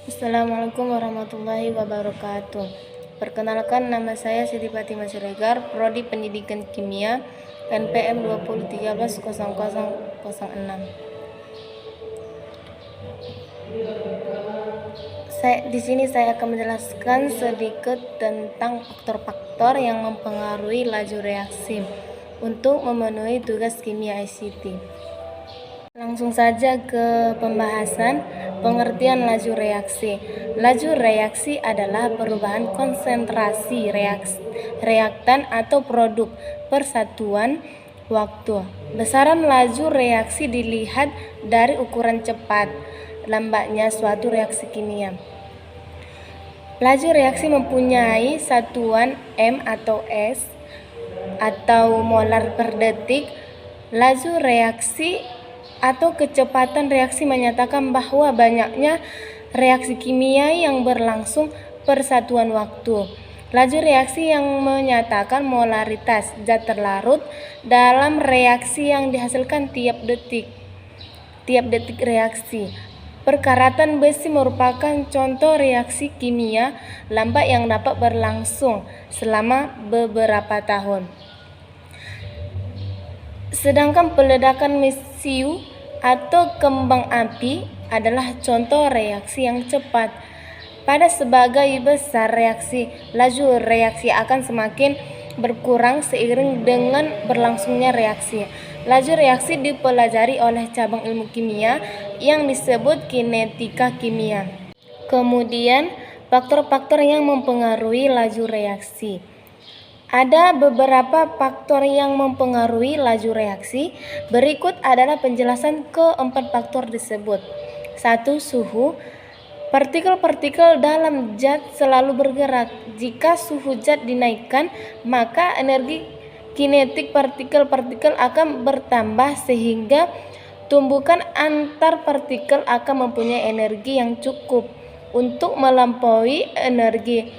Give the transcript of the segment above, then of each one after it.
Assalamualaikum warahmatullahi wabarakatuh. Perkenalkan, nama saya Siti Fatimah Siregar, Prodi Pendidikan Kimia, NPM 20130006. Di sini saya akan menjelaskan sedikit tentang faktor-faktor yang mempengaruhi laju reaksi untuk memenuhi tugas kimia ICT. Langsung saja ke pembahasan. Pengertian laju reaksi. Laju reaksi adalah perubahan konsentrasi reaktan atau produk per satuan waktu. Besaran laju reaksi dilihat dari ukuran cepat, lambatnya suatu reaksi kimia. Laju reaksi mempunyai satuan M atau S atau molar per detik. Laju reaksi atau kecepatan reaksi menyatakan bahwa banyaknya reaksi kimia yang berlangsung per satuan waktu. Laju reaksi yang menyatakan molaritas zat terlarut dalam reaksi yang dihasilkan tiap detik reaksi. Perkaratan besi merupakan contoh reaksi kimia lambat yang dapat berlangsung selama beberapa tahun. Sedangkan peledakan mesiu atau kembang api adalah contoh reaksi yang cepat. Pada sebagai besar reaksi, laju reaksi akan semakin berkurang seiring dengan berlangsungnya reaksi. Laju reaksi dipelajari oleh cabang ilmu kimia yang disebut kinetika kimia. Kemudian, faktor-faktor yang mempengaruhi laju reaksi. Ada beberapa faktor yang mempengaruhi laju reaksi. Berikut adalah penjelasan keempat faktor tersebut. 1. Suhu. Partikel-partikel dalam zat selalu bergerak. Jika suhu zat dinaikkan, maka energi kinetik partikel-partikel akan bertambah sehingga tumbukan antar partikel akan mempunyai energi yang cukup untuk melampaui energi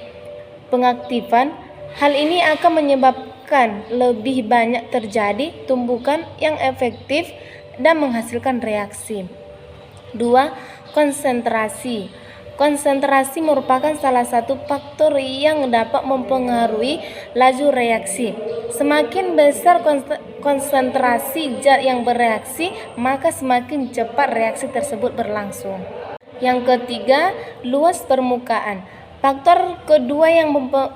pengaktifan. Hal ini akan menyebabkan lebih banyak terjadi tumbukan yang efektif dan menghasilkan reaksi. 2. Konsentrasi. Konsentrasi merupakan salah satu faktor yang dapat mempengaruhi laju reaksi. Semakin besar konsentrasi zat yang bereaksi, maka semakin cepat reaksi tersebut berlangsung. Yang ketiga, luas permukaan. Faktor kedua yang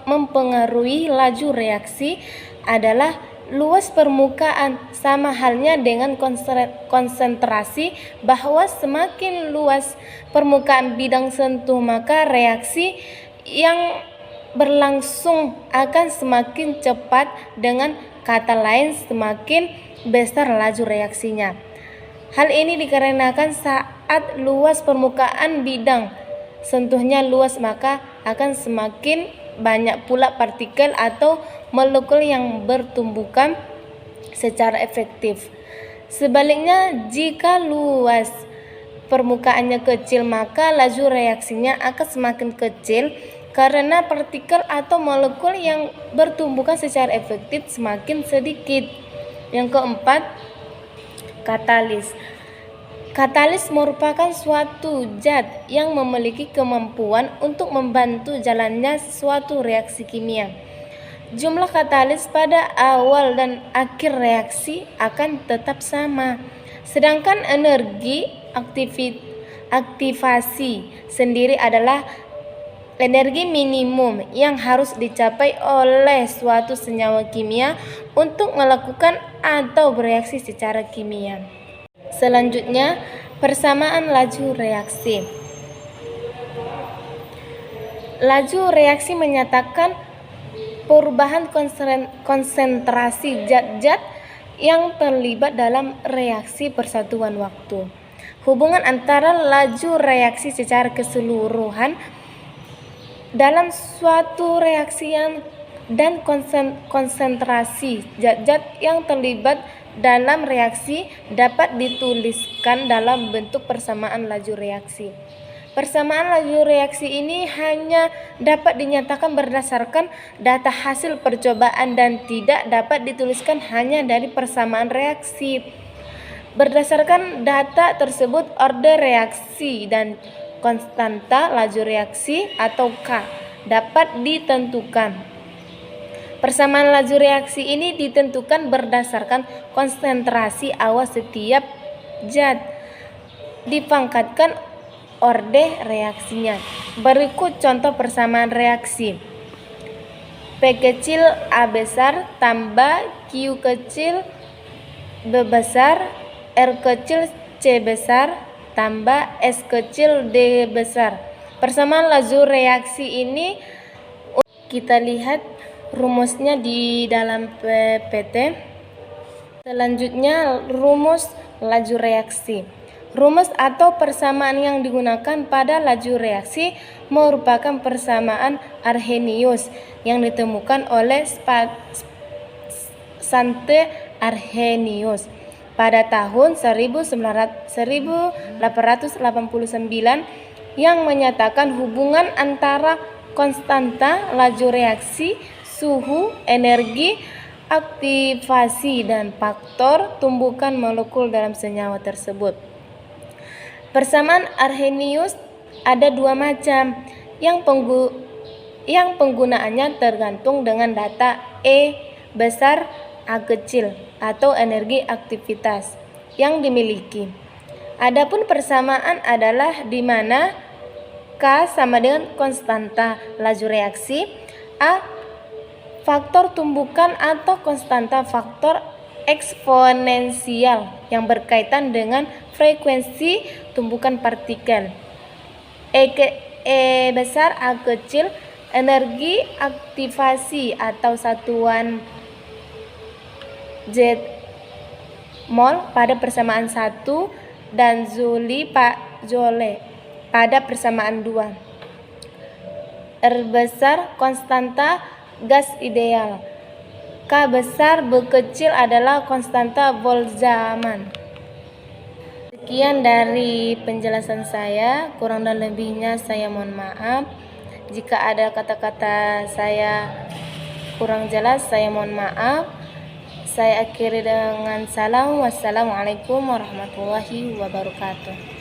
mempengaruhi laju reaksi adalah luas permukaan. Sama halnya dengan konsentrasi, bahwa semakin luas permukaan bidang sentuh, maka reaksi yang berlangsung akan semakin cepat. Dengan kata lain, semakin besar laju reaksinya. Hal ini dikarenakan saat luas permukaan bidang sentuhnya luas, maka akan semakin banyak pula partikel atau molekul yang bertumbukan secara efektif. Sebaliknya, jika luas permukaannya kecil, maka laju reaksinya akan semakin kecil karena partikel atau molekul yang bertumbukan secara efektif semakin sedikit. Yang keempat, katalis. Katalis merupakan suatu zat yang memiliki kemampuan untuk membantu jalannya suatu reaksi kimia. Jumlah katalis pada awal dan akhir reaksi akan tetap sama. Sedangkan energi aktivasi sendiri adalah energi minimum yang harus dicapai oleh suatu senyawa kimia untuk melakukan atau bereaksi secara kimia. Selanjutnya, persamaan laju reaksi. Laju reaksi menyatakan perubahan konsentrasi zat-zat yang terlibat dalam reaksi persatuan waktu. Hubungan antara laju reaksi secara keseluruhan dalam suatu reaksi dan konsentrasi zat-zat yang terlibat dalam reaksi dapat dituliskan dalam bentuk persamaan laju reaksi. Persamaan laju reaksi ini hanya dapat dinyatakan berdasarkan data hasil percobaan dan tidak dapat dituliskan hanya dari persamaan reaksi. Berdasarkan data tersebut, order reaksi dan konstanta laju reaksi atau K dapat ditentukan. Persamaan laju reaksi ini ditentukan berdasarkan konsentrasi awal setiap zat dipangkatkan orde reaksinya. Berikut contoh persamaan reaksi. P kecil A besar tambah Q kecil B besar, R kecil C besar tambah S kecil D besar. Persamaan laju reaksi ini kita lihat rumusnya di dalam PPT. Selanjutnya rumus laju reaksi. Rumus atau persamaan yang digunakan pada laju reaksi merupakan persamaan Arrhenius yang ditemukan oleh Svante Arrhenius pada tahun 1889 yang menyatakan hubungan antara konstanta laju reaksi, suhu, energi, aktivasi, dan faktor tumbukan molekul dalam senyawa tersebut. Persamaan Arrhenius ada dua macam, yang penggunaannya tergantung dengan data E besar A kecil atau energi aktivitas yang dimiliki. Adapun persamaan adalah di mana K sama dengan konstanta laju reaksi, A faktor tumbukan atau konstanta faktor eksponensial yang berkaitan dengan frekuensi tumbukan partikel. E besar A kecil energi aktivasi atau satuan Z mol pada persamaan 1 dan Joule pada persamaan 2. R besar konstanta gas ideal. K besar B kecil adalah konstanta Boltzmann. Sekian dari penjelasan saya, kurang dan lebihnya saya mohon maaf. Jika ada kata-kata saya kurang jelas, saya mohon maaf. Saya akhiri dengan salam. Wassalamualaikum warahmatullahi wabarakatuh.